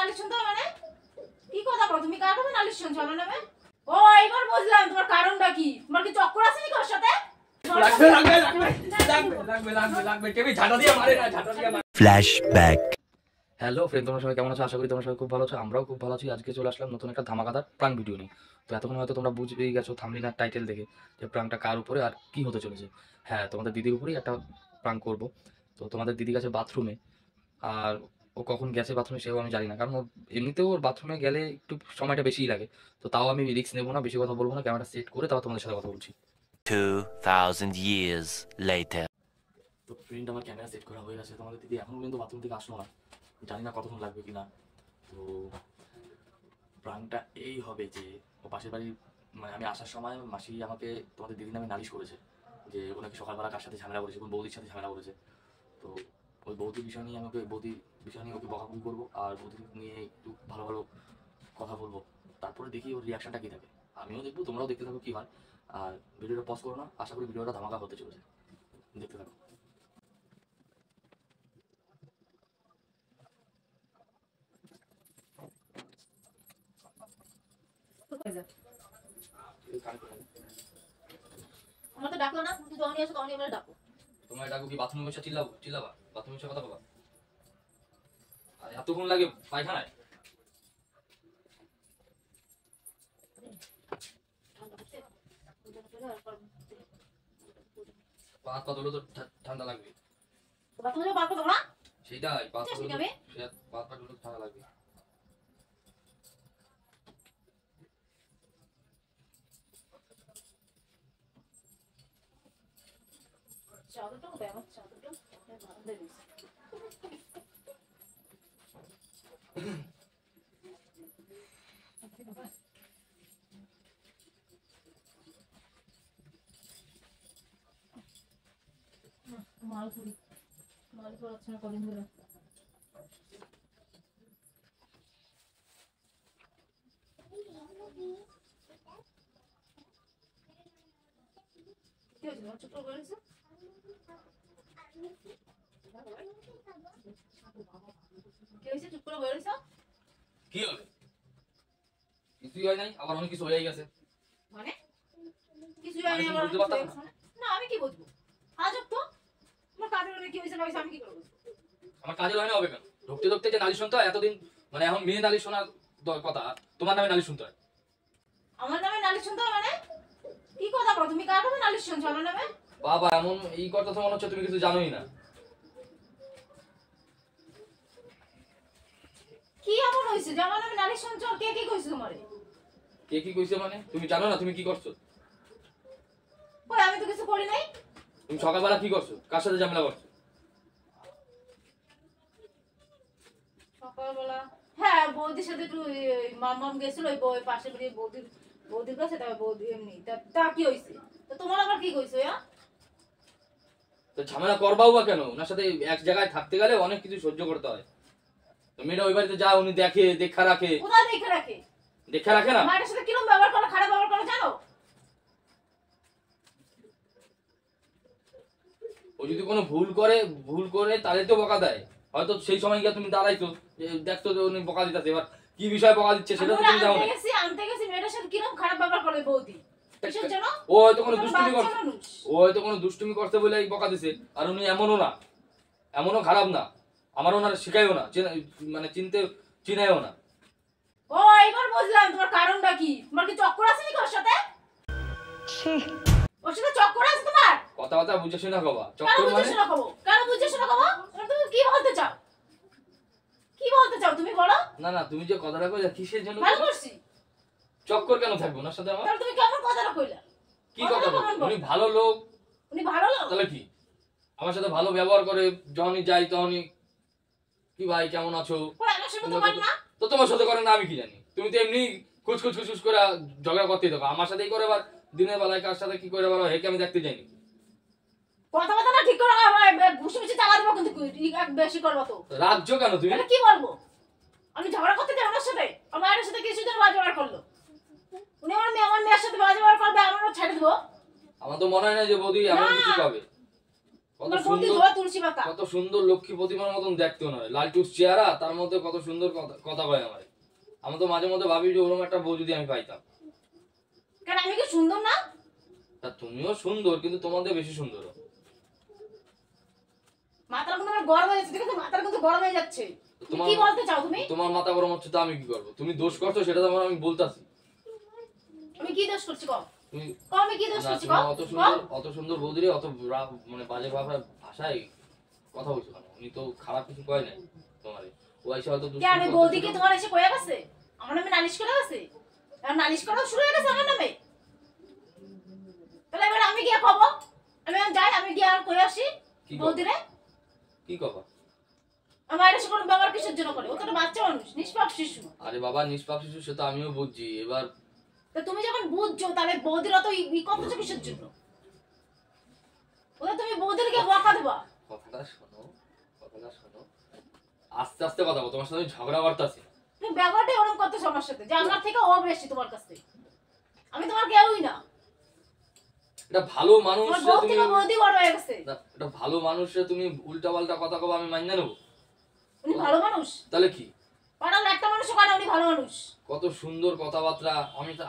নালিশ শুনতে হবে মানে কি কথা বল? তুমি কার নামে নালিশ শুনছো আমার নামে? ও এইবার বুঝলাম তোমার কারণটা কি। তোমার কি চক্কর আছে নাকি ওর সাথে? লাগবে কেবি ঝাঁটা দিয়ে মারে না, ঝাঁটা দিয়ে মারে। ফ্ল্যাশব্যাক। হ্যালো ফ্রেন্ড, তোমরা সবাই কেমন আছো? আশা করি তোমরা সবাই খুব ভালো আছো। আমরাও খুব ভালো আছি। আজকে চলে আসলাম নতুন একটা ধামাকাদার প্রাঙ্ক ভিডিও নিয়ে। তো এতক্ষণ হয়তো তোমরা বুঝেই গেছো থাম্বনেল আর টাইটেল দেখে যে প্রাঙ্কটা কার উপরে আর কি হতে চলেছে। হ্যাঁ, তোমাদের দিদির উপরেই একটা প্রাঙ্ক করব। তো তোমাদের দিদি গেছে বাথরুমে, আর ও কখন গেছে বাথরুমে সেও আমি জানি না, কারণ ও এমনিতেও ওর বাথরুমে গেলে একটু সময়টা বেশিই লাগে। তো তাও আমি রিস্ক নেবো না, বেশি কথা বলবো না, ক্যামেরা সেট করে তাও তোমাদের সাথে কথা বলছি। 2000 years later. তো ফ্রেন্ড, আমার ক্যামেরা সেট করা হয়ে গেছে। তোমাদের দিদি এখনো পর্যন্ত বাথরুম থেকে আসলো না, জানি না কতক্ষণ লাগবে কিনা। তো প্রাণটা এই হবে যে ও পাশের বাড়ি, মানে আমি আসার সময় মাসি আমাকে তোমাদের দিদির নামে নালিশ করেছে যে ও নাকি সকালবেলা কার সাথে ঝামেলা করেছে, কোন বৌদির সাথে ঝামেলা করেছে। তো ওই বৌদির বিষয় নিয়ে আমাকে বৌদির বিষয় নিয়ে ওকে বকাবকি করবো আর বৌদির নিয়ে একটু ভালো ভালো কথা বলবো। তারপরে দেখি ওর রিয়াকশনটা কী থাকে, আমিও দেখবো, তোমরাও দেখতে থাকো কী হয়। আর ভিডিওটা পজ করো না, আশা করি ভিডিওটা ধামাকা হতে চলেছে, দেখতে থাকো। আমার তো ডাকলো না, তুমি যখনই আসো তখনই এবারে ডাকো। তোমার ডাকো কি বাথরুমে বসে চিল্লাবা? বাথরুমে বসে কথা বলবা? আর এতক্ষণ লাগে পায়খানায়? পা ধরো তো ঠান্ডা লাগবে। বাথরুমে পারবো তোমরা? সেটাই, পা ধরো আমি ঠান্ডা লাগবে। চাদরটা কোথায়? আমার চাদরটা বারান্দায় রয়েছে। মালপুরি হচ্ছে না কদিন ধরে। কি হয়েছে? তোমার ছোট বলেছে কি হয়েছে? চুপ করে বলেছ কি হবে? কিছুই হয় নাই, আবার অনেক কিছু হয়ে গেছে। মানে কিছু জানি আমার না, আমি কি বুঝবো? আজব তো, তোমার কাজের অনেক কি হয়েছে না হয়েছে আমি কি করবো? আমার কাজের হয় না হবে কেন? ঢুকতে ঢুকতে যে নালিশ শুনতে হয় এতদিন, মানে এখন মেয়ে নালিশ শোনার কথা, তোমার নামে নালিশ শুনতে হয়। আমার নামে নালিশ শুনতে হয় মানে কি কথা বল? তুমি কার নামে নালিশ শুনছো আমার নামে? বাবা, এমন এই কথা তো মনে হচ্ছে তুমি কিছু জানোই না। কি এমন হয়েছে যে আমার নামে নালিশ শুনছো? কে কি কইছে তোমারে? কে কি কইছে মানে? তুমি জানো না তুমি কি করছো? কই আমি তো কিছু করি নাই। তুমি সকালবেলা কি করছো? কার সাথে ঝামেলা করছো? সকালবেলা হ্যাঁ বৌদির সাথে একটু মাম গেছিল, ওই বই পাশে বাড়ি বৌদির কাছে, তারপর বৌদি এমনি তা কি হয়েছে? তো তোমার আবার কি কইছো? তো ঝামেলা করবাও বা কেন? ওনার সাথে এক জায়গায় থাকতে গেলে অনেক কিছু সহ্য করতে হয়। তো মেয়েটা ওই বাড়িতে যা উনি দেখে, দেখা রাখে। কোথায় দেখে রাখে? দেখা রাখে না? মায়ের সাথে কিরকম ব্যবহার করে, খারাপ ব্যবহার করে জানো? ও যদি কোনো ভুল করে তাহলে তো বকা দেয়। হয়তো সেই সময় গিয়ে তুমি দাঁড়াইছো, দেখতো যে উনি বকা দিতেছে, এবার কি বিষয়ে বকা দিচ্ছে সেটা তো তুমি জানো না। আনতে গেছি মেয়েটার সাথে কিরকম খারাপ ব্যবহার করে বৌদি। কিসের জন্য? ও হয়তো কোনো দুষ্টুমি করতে বলে বকা দিছে। আর উনি এমনও না, এমনও খারাপ না, আমার ওনার শিখাইও না, মানে চিনাইও না। ও এইবার বুঝলাম তোমার কারণটা কি। তোমার কি চক্কর আছে নাকি ওর সাথে? ওর সাথে চক্কর আছে তোমার? কথা বুঝে শুনে কবা চক্কর মানে? কেন বুঝে শুনে কবা? তুমি কি বলতে চাও? কি বলতে চাও তুমি বলো? না তুমি যে কথাটা কইলা কিসের জন্য? ভালো করছি। চক্কর কেন থাকবে ওনার সাথে আমার? তাহলে তুমি কেমন কথাটা কইলা? কি কথা? উনি ভালো লোক। উনি ভালো লোক? তাহলে কি? আমার সাথে ভালো ব্যবহার করে, যখনই যাই তখনই কি ভাই কেমন আছো। আমার সাথে তো করে না। তো তোমার সাথে করে না আমি কি জানি? তুমি তো এমনি খুচ করে ঝগড়া করতেই থাকো। আমার সাথেই করে, আবার দিনের বেলায় কার সাথে কি করে বলো হেকে আমি দেখতে যাইনি। কথা না ঠিক করে ঘুষি চালা দেবো কিন্তু বেশি করবো তো। রাজ্য কেন তুমি? কি বলবো? আমি ঝগড়া করতে যাই ওনার সাথে? আমার মায়ের সাথে কিছু দিন বাজে ব্যবহার করলো। উনি আমার মেয়ের সাথে বাজে ব্যবহার করবে, আমারও ছেড়ে দেবো? আমার তো মনে হয় না যে বৌদি এমন কিছু হবে। কত তোমার বৌদি সুন্দর, ধোয়া তুলসী পাতা। কত সুন্দর লক্ষ্মী প্রতিমার মতন দেখতে নয়, লালটুস চেহারা, তার মধ্যে কত সুন্দর কথা কয় আমার। আমি তো মাঝে মধ্যে ভাবি যে ওরকম একটা বউ যদি আমি পাইতাম। কেন আমি কি সুন্দর না? তা তুমিও সুন্দর, কিন্তু তোমাদের বেশি সুন্দর। মাথার কিন্তু আমার গরম হয়ে যাচ্ছে, ঠিক আছে? মাথার কিন্তু গরম হয়ে যাচ্ছে। তুমি কি বলতে চাও তুমি? তোমার মাথা গরম হচ্ছে তো আমি কি করবো? তুমি দোষ করছো সেটা তো আমি বলতাছি। আমি কি দোষ করছি কও? তুমি কও আমি কি দোষ না, করছি তুমি কও? অত সুন্দর বৌদিরে অত মানে বাজে ভাষায় কথা বলছো কেন? উনি তো খারাপ কিছু কয় নাই তোমারে। ও এসে হয়তো কে আমি বৌদিকে তোমার এসে কয়ে গেছে? আমার নামে নালিশ করে গেছে? আর নালিশ করা শুরু হয়ে গেছে আমার নামে? তাহলে এবার আমি গিয়ে কব? আমি এখন যাই, আমি গিয়ে আর কয়ে আসি বৌদিরে। কি কথা? আমার এসে কোনো ব্যবহার কিসের জন্য করে? ও তো একটা বাচ্চা মানুষ, নিষ্পাপ শিশু। আরে বাবা, নিষ্পাপ শিশু সে তো আমিও বুঝছি। এবার তো তুমি যখন বুঝছো তাহলে বৌদির অত ই করতেছো কিসের জন্য? ওটা তুমি বৌদিরকে বকা দেবা। কথাটা শোনো, কথাটা শোনো, আস্তে আস্তে কথা বলো। তোমার সাথে আমি ঝগড়া করতেছি। তুমি ব্যবহারটাই ওরকম করতেছো আমার সাথে, যে আমার থেকে ও বেশি তোমার কাছ থেকে। আমি তোমার কেউই না। এটা ভালো মানুষ, তোমার বউ থেকে বৌদি বড় হয়ে গেছে। এটা ভালো মানুষে তুমি উল্টা পাল্টা কথা কবে আমি মান্য নেবো? উনি ভালো মানুষ? তাহলে কি? পাড়ার একটা মানুষও কানে উনি ভালো মানুষ। কত সুন্দর কথাবার্তা।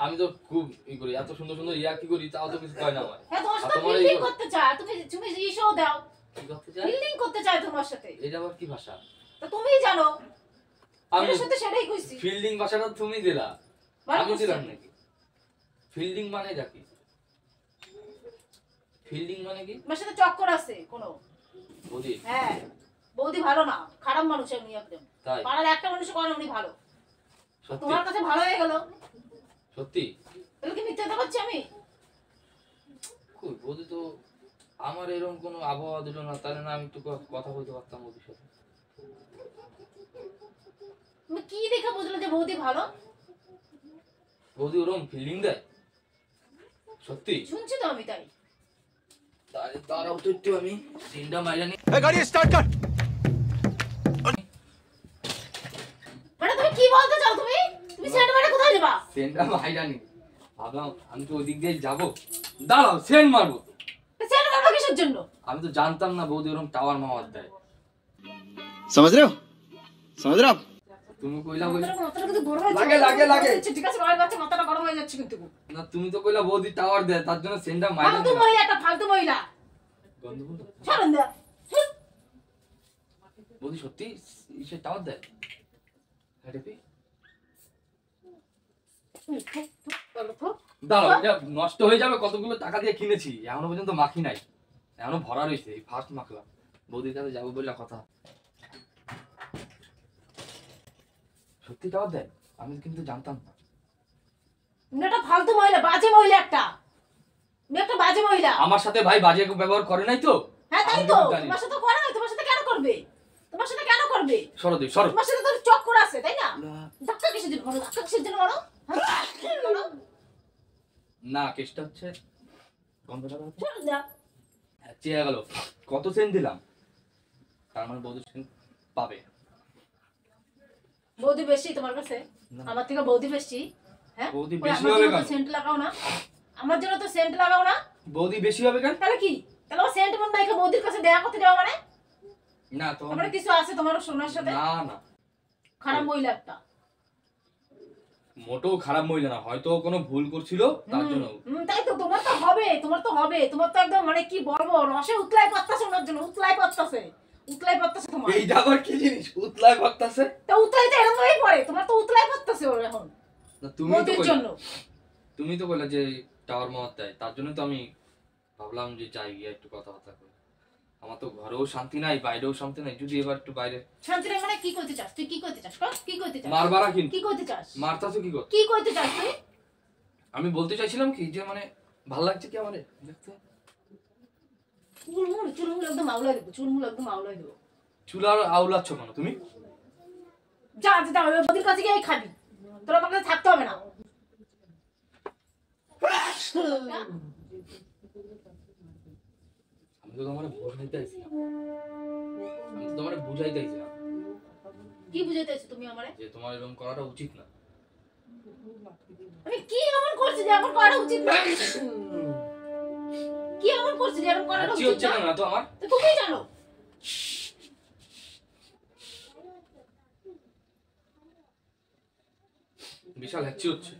আমি তো খুব ই করি, এত সুন্দর সুন্দর ইয়া কি করি, তাও তো কিছু কয় না আমার। হ্যাঁ, তোমার সাথে তোমার ফিল্ডিং করতে চায়, তুমি তুমি ইশো দাও, কি করতে চাই? ফিল্ডিং করতে চায় তোমার সাথে। এটা আবার কি ভাষা? তো তুমিই জানো। আমি এর সাথে সেটাই কইছি। ফিল্ডিং ভাষাটা তুমি দিলা, ভালো আমি করছি। দিলাম নাকি? ফিল্ডিং মানে কি? ফিল্ডিং মানে কি? আমার সাথে চক্কর আছে কোনো? বৌদি হ্যাঁ, বৌদি ভালো না, খারাপ মানুষ উনি একদম। তাই? পাড়ার একটা মানুষও কানে উনি ভালো। সত্যি? তোমার কাছে ভালো হয়ে গেল, সত্যি? তাহলে কি মিথ্যা কথা বলছি আমি? কই বৌদি তো আমার এরকম কোনো আবহাওয়া দিল না, তাহলে না আমি একটু কথা বলতে পারতাম বৌদির সাথে। তুমি কি দেখে বুঝলে যে বৌদি ভালো? বৌদি ওরকম ফিল্ডিং দেয়? সত্যি? শুনছি তো আমি তাই। তাহলে তারাও তো একটু আমি সিনটা মাইরা নি। गाड़ी स्टार्ट कर। মানে তুমি কি বলতে চাও? তুমি তুমি সেন্ট মারে কোথায় যাবা? সেনটা মাইরা নি। ভাবলাম আমি তো ওই দিক দিয়ে যাবো, দাঁড়াও সেন মারবো। সেন্ট মারবা কিসের জন্য? আমি তো জানতাম না বৌদি ওরকম টাওয়ার মাওয়ার দেয়। समझ रहे हो समझ रहे हो आप তুমি কইলা বলি মাথাটা কিন্তু গরম হয়ে লাগে, লাগে, লাগে। ঠিক আছে, রয় বাচ্চা মাথাটা গরম হয়ে যাচ্ছে কিন্তু। না, তুমি তো কইলা বৌদি টাওয়ার দেয়, তার জন্য সেনটা মাইরা ফালতু নিলাম। মহিলা, একটা ফালতু মহিলা। গন্ধ বন্ধ। ছাড়ুন দা। বৌদি সত্যি সে টাওয়ার দেয়? হ্যাঁ রেপি। দাঁড়াও, এটা নষ্ট হয়ে যাবে, কতগুলো টাকা দিয়ে কিনেছি, এখনো পর্যন্ত মাখি নাই, এখনো ভরা রয়েছে, এই ফার্স্ট মাখলাম। বৌদির কাছে যাবো বললা কথা। সত্যি টাওয়ার দেয়? আমি কিন্তু জানতাম না। তুমি একটা ফালতু মহিলা, বাজে মহিলা একটা। তুমি একটা বাজে মহিলা। আমার সাথে ভাই বাজে ব্যবহার করে নাই তো? হ্যাঁ তাই আমি তো, কিন্তু জানি। তোমার সাথে করে না, তোমার সাথে কেন করবে? তোমার সাথে কেন করবে? সরো দিই, সরো। তোমার সাথে তো চক্কর আছে, তাই না? ধাক্কা কিসের জন্য মারো? ধাক্কা কিসের জন্য মারো? হ্যাঁ? মারো। না, কেসটা হচ্ছে গন্ধটা হচ্ছে ছাড়ুন দা। চেয়ে গেল। কত সেন্ট দিলাম, তার মানে বৌদি সেন্ট পাবে। বৌদি বেশি তোমার কাছে? না। আমার থেকে বৌদি বেশি? হ্যাঁ? বৌদি ওই বেশি আমার হবে জন্য তো কেন? সেন্ট লাগাও না? আমার জন্য তো সেন্ট লাগাও না? বৌদি বেশি হবে কেন? তাহলে কি? তাহলে ও সেন্ট মন মাইকে বৌদির কাছে দেয়া করতে যাওয়া মানে? না তো, আমার কিছু আছে তোমার সোনার সাথে? না না, খারাপ মহিলা একটা। মোটেও খারাপ মহিলা না, হয়তো ও কোনো ভুল করছিল তার জন্য। তাই তো, তোমার তো হবে, তোমার তো হবে, তোমার তো একদম মানে কি বলবো, রসে উতলাই পাত্তাছে ওনার জন্য, উতলাই পাত্তাছে, উতলাই পাত্তাছে তোমার। এইটা আবার কি জিনিস? উতলায় ভাবতাছে? তা উতলাই তো এরকম হয়েই পড়ে, তোমার তো উতলাই পাত্তাছে ওর এখন না, তুমি তো বৌদির কইলা, জন্য। তুমি তো কইলা যে টাওয়ার মাওয়ার দেয়, তার জন্য তো আমি ভাবলাম যে যাই গিয়ে একটু কথাবার্তা করি। আমার তো ঘরেও শান্তি নাই, বাইরেও শান্তি নাই, যদি এবার একটু বাইরে। শান্তি নাই মানে কি করতে চাস তুই? কি করতে চাস? কর, কি করতে চাস? মারবারা কিন্তু কি করতে চাস? মারতাছো কি কর? কি করতে চাস তুই? আমি বলতে চাইছিলাম কি যে মানে ভাল লাগছে কি আমারে দেখতে? চুলমুল একদম আউলাই দেবো, চুলমুল একদম আউলাই দেবো। চুলার আউলাচ্ছ কেন তুমি? যা যা যা, ওই বৌদির কাছে গিয়ে খাবি, তোর আমার কাছে থাকতে হবে না। আমি তো তোমারে বোঝাইতে আইছিলাম, আমি তো তোমারে বুঝাইতে আইছিলাম কি বুঝাইতে চাইছো তুমি আমারে? যে তোমার এরকম করাটা উচিত না। আমি কি এমন করছি যে এমন করা উচিত না? কি এমন করছিস যে এরকম করাটা কি উচিত হচ্ছে না? কেন না তো আমার? তো তুমি জানো। বিশাল হ্যাচি হচ্ছে।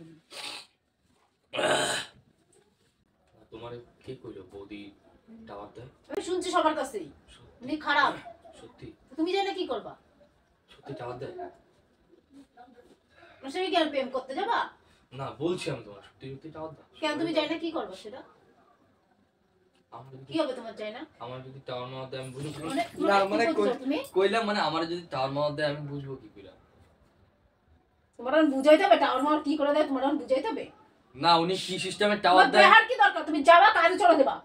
তোমার কে কইলো বৌদি টাওয়ার দেয়? আমি শুনছি সবার কাছেই তুমি খারাপ। সত্যি তুমি জানো কি করবা? সত্যি টাওয়ার দেয়? ওর সঙ্গে কি আর প্রেম করতে যাবা? না বলছি আমি তোমার সত্যি সত্যি টাওয়ার দেয়। কেন তুমি জানো না কি করবা সেটা? আমার যদি কি হবে তোমার জানো না? আমার যদি টাওয়ার মাওয়ার দেয় আমি বুঝবো মানে না, মানে কি করছো তুমি? কইলাম মানে আমার যদি টাওয়ার মাওয়ার দেয় আমি বুঝবো কি কইরা? তোমার আর বুঝাইতে হবে টাওয়ার মাওয়ার কি করে দেয়, তোমার আর বুঝাইতে হবে? না উনি কি সিস্টেমে টাওয়ার তোমার দেয়? দেহার কি দরকার? তুমি যাবা কাজে চলে যাবা,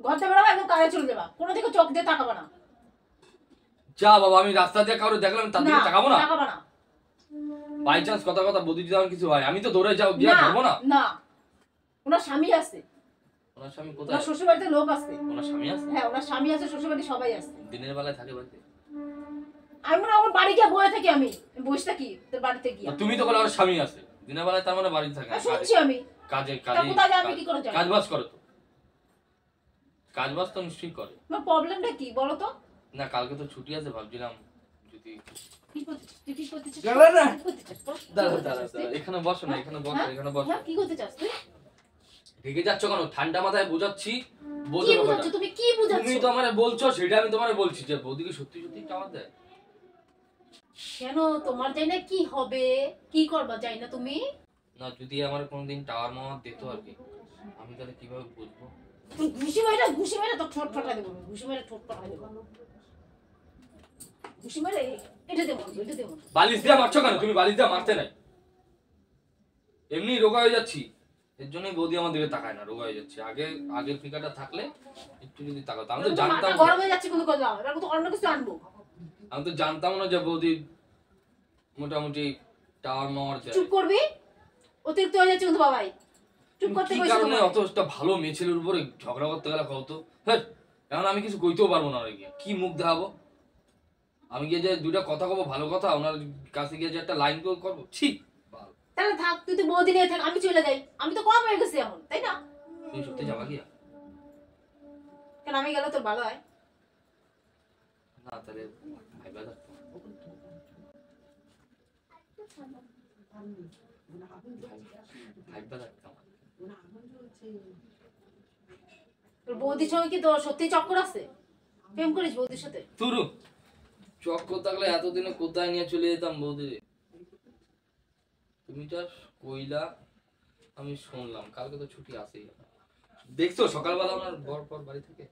ঘর থেকে বেরোবা একদম কাজে চলে যাবা, কোনো দিকে চোখ দিয়ে তাকাবা না। যা বাবা, আমি রাস্তা দিয়ে কারো দেখলাম তার দিকে তাকাবো না? তাকাবা না। বাই চান্স কথা কথা বৌদি যদি আমার কিছু হয় আমি তো দৌড়ে যাও গিয়া ধরবো না? না, ওনার স্বামী আছে, ওনার স্বামী ওনার কোথায়? শ্বশুর বাড়িতে লোক আছে। ওনার স্বামী আছে? হ্যাঁ, ওনার স্বামী আছে, শ্বশুর বাড়ি সবাই আছে। দিনের বেলায় থাকে বাড়িতে? আমি মনে হয় আমার বাড়ি গিয়ে বয়ে থাকি, আমি বসে থাকি তোর বাড়িতে গিয়ে। তুমি তো বলে ওর স্বামী আছে, দিনের বেলায় তার মানে বাড়িতে থাকে? শুনছি আমি। কাজে তা কোথায় যাবে কি করে যাবে? কাজ বাজ করে তো, কাজ বাজ তো নিশ্চয়ই করে। তোমার প্রবলেমটা কি বলো তো? না কালকে তো ছুটি আছে, ভাবছিলাম যদি কি করতে তুই কি করতে চাস? দাঁড়া না। কি করতে চাস বল? দাঁড়া দাঁড়া দাঁড়া, এখানে বসো না, এখানে বসো, হ্যাঁ? এখানে বসো। হ্যাঁ, কি করতে চাস তুই? রেগে যাচ্ছ কেন? ঠান্ডা মাথায় বোঝাচ্ছি, কি বোঝো বুঝাচ্ছ ব্যাপারটা। তুমি? কি বুঝাচ্ছ? তুমি তো আমারে বলছো, সেটা আমি তোমারে বলছি যে বৌদিকে সত্যি সত্যি টাওয়ার দেয়। কেন তোমার জানি না কি হবে, কি করবা জানি না তুমি? না যদি আমার কোনোদিন টাওয়ার মাওয়ার দিত আর কি, আমি তাহলে কিভাবে বুঝবো? তুই ঘুষি মেরে তো ঠোঁট ফাটা দেবো, ঘুষি মেরে ঠোঁট ফাটা দেবো, ঘুষি মেরে এটা দেবো, এটা দেবো। বালিশ দিয়ে মারছো কেন? তুমি বালিশ দিয়ে মারতে নাই, এমনি রোগা হয়ে যাচ্ছি, এর জন্যই বৌদি আমার দিকে তাকায় না, রোগা হয়ে যাচ্ছে। আগের ফিকারটা থাকলে একটু যদি তাকাতো। আমি তো জানতাম মাথা গরম হয়ে যাচ্ছে কিন্তু কথা, এবার তো অন্য কিছু আনবো। আমি তো জানতাম না যে বৌদি মোটামুটি টাওয়ার মাওয়ার যায়। চুপ করবি, অতিরিক্ত হয়ে যাচ্ছে কিন্তু বাবাই, চুপ করতে কি কইছি কারণে তোমায়। অতটা ভালো মেয়ে ছেলের উপরে ঝগড়া করতে গেলে কত? হ্যাঁ, এখন আমি কিছু কইতেও পারবো না, ওরে গিয়ে কি মুখ দেখাবো? আমি গিয়ে যে দুইটা কথা কবো ভালো কথা, ওনার কাছে গিয়ে যে একটা লাইন করবো, ছি। তাহলে থাক, তুই তো বৌদি নিয়ে থাক, আমি চলে যাই। আমি তো কম হয়ে গেছি এখন, তাই না? তুমি সত্যি যাবা গিয়া? কেন আমি গেলে তোর ভালো হয়? না তাহলে ভাইবা থাকতো। ভাইবা থাকতাম। তোর বৌদির সঙ্গে কি তোর সত্যি চক্কর আছে? প্রেম করিস বৌদির সাথে? তুরু চক্কর থাকলে এতদিনে কোথায় নিয়ে চলে যেতাম বৌদি। তুমি তো কইলা, আমি শুনলাম, কালকে তো ছুটি আছেই। দেখছো সকালবেলা আমার বর পর বাড়ি থেকে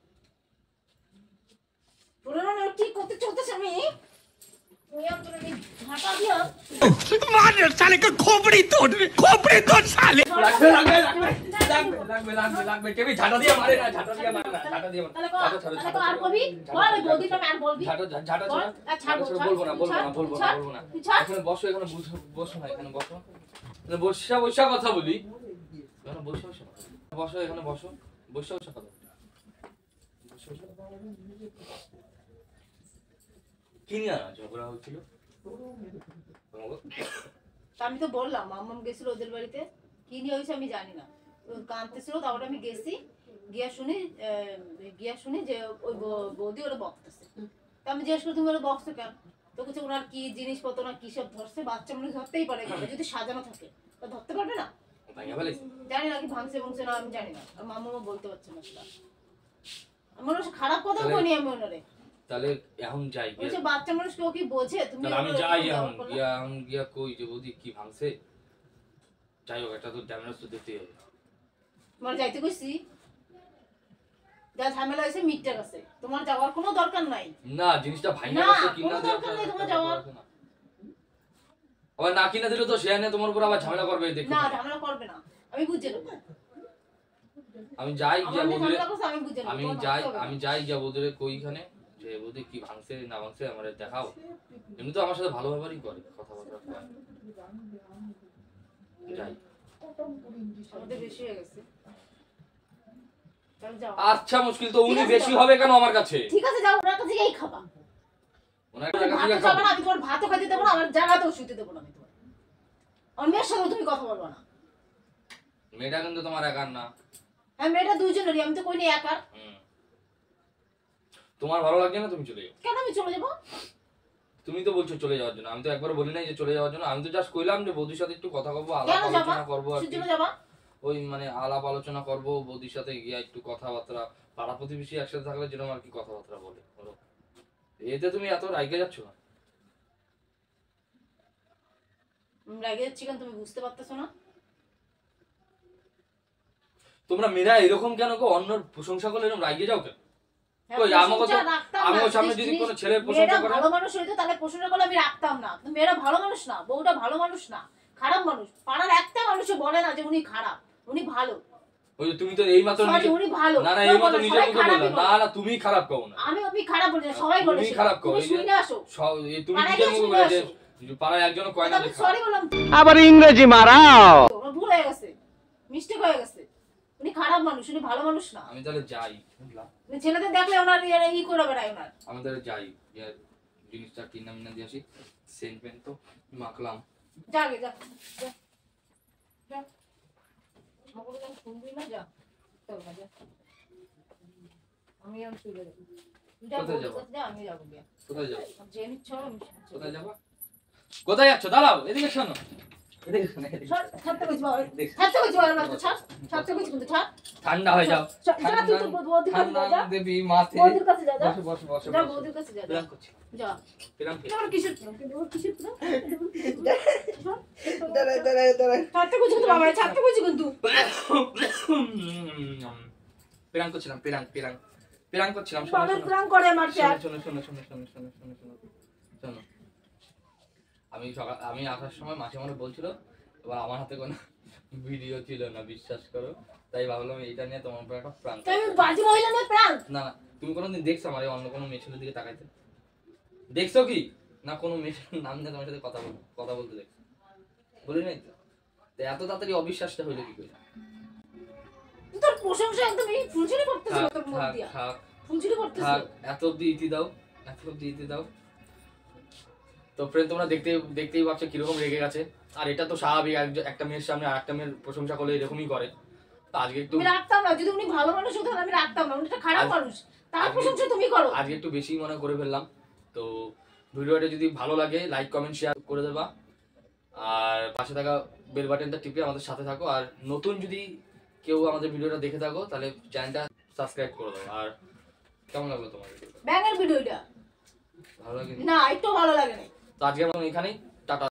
পুরোনো নোট ঠিক করতে চলতেছে আমি। তুই আর তোর এই ঝাঁটা দিয়া मार साले का खोपड़ी तोड़ साले। লাগবে কেবি ঝাঁটা দিয়ে মারে না, ঝাঁটা দিয়ে মারে না, ঝাঁটা দিয়ে মারে। তাহলে কর, আর কবি বল, ওই বৌদির নামে আর বলবি? ঝাঁটা বল, আর ছাড়, বলবো না, বলবো না, বলবো না, বলবো না। এখানে বসো, এখানে বসো না, এখানে বসো, এখানে বসা কথা বলি। এখানে বসো, বসো, এখানে বসো, বসা কথা বলো। কি নিয়ে ঝগড়া হচ্ছিল? আমি তো বললাম মাম্মাম গেছিল ওদের বাড়িতে, কি নিয়ে হয়েছে আমি জানি না। তো কাঁদতেছিল, তারপরে আমি গেছি, গিয়া শুনি যে ওই বৌদি ওরা বকতেছে। তা আমি জিজ্ঞেস করি তুমি ওরা বকছো কেন? তো কিছু ওনার কি জিনিসপত্র না কি সব ধরছে, বাচ্চা মানুষ ধরতেই পারে, ঘরে যদি সাজানো থাকে তো ধরতে পারবে না? জানি না কি ভাঙছে ভাঙছে না, আমি জানি না, আর মাম্মা বলতে পারছে না সেটা। আমার খারাপ কথা বলি আমি ওনারে। তাহলে এখন যাই, বলছে বাচ্চা মানুষ কেউ কি বোঝে? তুমি তাহলে আমি যাই এখন গিয়া কই যে বৌদি কি ভাঙছে। যাই হোক, একটা তো ড্যামেজ তো দিতে হবে। তোমার যাইতে কইছি, যা ঝামেলা হয়েছে মিটটা গেছে, তোমার যাওয়ার কোনো দরকার নাই। না জিনিসটা ভাঙা না, গেছে কিনা কোনো দরকার নেই তোমার যাওয়ার। আবার না কিনা দিলে তো সে এনে তোমার উপর আবার ঝামেলা করবে, দেখো। না, ঝামেলা করবে না, আমি বুঝে নেব। আমি যাই গিয়া বৌদিরে, আমি বুঝে নেব। আমি যাই গিয়া বৌদিরে কইখানে যে বৌদি কি ভাঙছে না ভাঙছে আমারে দেখাও। এমনি তো আমার সাথে ভালো ব্যবহারই করে, কথাবার্তা কয়। যাই। আমাদের বেশি হয়ে গেছে। চল যাও। আচ্ছা মুশকিল তো উনি বেশি হবে কেন আমার কাছে? ঠিক আছে যাও, ওনার কাছে গিয়েই খাবা। ওনার কাছে ভাতও গিয়ে খাবা না, খাবো। আমি তোমার ভাতও খাইতে দেবো না, আমার জায়গাতেও শুতে দেবো না আমি তোমার। আমার মেয়ের সাথে তুমি কথা বলবো না। মেয়েটা কিন্তু তোমার একার না। হ্যাঁ মেয়েটা দুইজনেরই, আমি তো কইনি একা। তোমার ভালো লাগছে না তুমি চলে যাও। কেন আমি চলে যাবো? তুমি তো বলছো চলে যাওয়ার জন্য, আমি তো একবার বলি নাই যে চলে যাওয়ার জন্য। আমি তো জাস্ট কইলাম যে বৌদির সাথে একটু কথা বলবো, আলাপ কেন যাবা? আলোচনা করবো আর কি। চলে যাবা? ওই মানে আলাপ আলোচনা করবো বৌদির সাথে গিয়ে একটু কথাবার্তা, পাড়া প্রতিবেশী একসাথে থাকলে যেরকম আর কি কথাবার্তা বলে বলো। এতে তুমি এত রাইগে যাচ্ছ না? রেগে যাচ্ছি কেন তুমি বুঝতে পারতেছো না? তোমরা মেয়েরা এরকম কেন গো? অন্যর প্রশংসা করলে এরকম রাইগে যাও কেন? হ্যাঁ, কই আমাকে তো প্রশংসা রাখতাম না। আমার সামনে যদি কোনো ছেলে মেয়েরা প্রশংসা করে, ভালো মানুষ হইতো তাহলে প্রশংসা করলে আমি রাখতাম না। কিন্তু মেয়েরা ভালো মানুষ না, বউটা ভালো মানুষ না, খারাপ মানুষ। পাড়ার একটা মানুষও বলে না যে উনি খারাপ, উনি ভালো। ওই যে তুমি তো এই মাত্র Sorry, নিজে, উনি ভালো। না না কেউ এই মাত্র বলে, নিজের সবাই মুখে খারাপই বললা। বলে। না না তুমি খারাপ কও না। আমি খারাপ বলি না, সবাই বলে। তুমি খারাপ কও। তুমি এই যে শুনে আসো। তুমি পাড়ায় নিজের গিয়ে মুখে শুনে বলে যে আসো। পাড়ায় একজন কয় না আমি লেখা। সরি বললাম, আবার ইংরেজি মারাও। আমার ভুল হয়ে গেছে, মিস্টেক হয়ে গেছে। উনি খারাপ মানুষ, উনি ভালো মানুষ না। আমি তাহলে যাই, বুঝলা? উনি ছেলেদের দেখলে ওনার ই করে বেড়ায় ওনার। আমি তাহলে যাই, ইয়ার জিনিসটা কিনা মিনা দিয়ে আসি। সেন্ট পেন তো মাখলাম। যা আগে যা, যা, যা। আমাকে বললাম শুনবি না, যা। চল না, যা। আমি আর চলে যাবো। তুই যা, কোথায় বউদের যাবো? কাছে যা, আমি যাবো গিয়া। কোথায় যাবো? যে নিচ্ছ আমি শুনছি। কোথায় যাবো? কোথায় যাচ্ছ? দাঁড়াও, এদিকে শোনো। এদিকে শোনো, এদিকে। ছাড়, ছাড়তে কইছি বাবা। ছাড়তে কইছি বাবা, না তো ছাড়। ছাড়তে কইছি কিন্তু ছাড়। ঠান্ডা হয়ে যাও। যা, তুই তো বৌদির কাছে যা, যা। দেবী মাথে। বৌদির কাছে যা, যা। বসো বসো বসো। যা, বৌদির কাছে যা, যা। প্ল্যান করছি। যা। প্ল্যান কি? এটা কিসের প্ল্যান? কিন্তু ওর কিসের প্ল্যান? দাঁড়ায়। ছাড়তে কইছি কিন্তু বাবা, ছাড়তে কইছি কিন্তু। প্ল্যান করছিলাম, প্ল্যান করছিলাম। শোনো বাবার শোনো প্ল্যান করে মারছে আর। শোনো শোনো শোনো শোনো শোনো শোনো শোনো শোনো। আমি আসার সময় মাসি আমার বলছিল, এবার আমার হাতে কোনো ভিডিও ছিল না, বিশ্বাস করো। তাই ভাবলাম এইটা নিয়ে তোমার উপর একটা প্রাঙ্ক। তুমি বাজি মহিলা নিয়ে প্ল্যান? না না, তুমি কোনোদিন দেখছো আমার অন্য কোনো মেয়ে ছেলের দিকে তাকাইতে? দেখছো কি? না কোনো মেয়ে ছেলের নাম নিয়ে তোমার সাথে কথা বলতে দেখছো? বলি নাই তো? তো এত তাড়াতাড়ি অবিশ্বাসটা হইলো কি করে? তোর প্রশংসা একদম এই ফুলঝুরি পড়তেছিল তোর মুখ দিয়া। থাক ফুলঝুরি পড়তেছিল। থাক, এত অব্দি ইতি দাও, এত অব্দি ইতি দাও। তো ফ্রেন্ড, তোমরা দেখতেই পাচ্ছ কিরকম রেগে গেছে। আর এটা তো স্বাভাবিক, একটা মেয়ের সামনে আর একটা মেয়ের প্রশংসা করলে এরকমই করে। তো আজকে একটু আমি রাখতাম না, যদি উনি ভালো মানুষ হতেন আমি রাখতাম না। উনি একটা খারাপ মানুষ, তার প্রশংসা তুমি করো। আজকে একটু বেশি মনে করে ফেললাম। তো ভিডিওটা যদি ভালো লাগে লাইক কমেন্ট শেয়ার করে দেবা, আর পাশে থাকা বেল বাটনটা টিপে আমাদের সাথে থাকো। আর নতুন যদি কেউ আমাদের ভিডিওটা দেখে থাকো তাহলে চ্যানেলটা সাবস্ক্রাইব করে দাও। আর কেমন লাগলো তোমার ভিডিওটা? ব্যাঙের ভিডিওটা ভালো লাগে না, একটু ভালো লাগে না। তো আজকের মতন এখানেই। টাটা।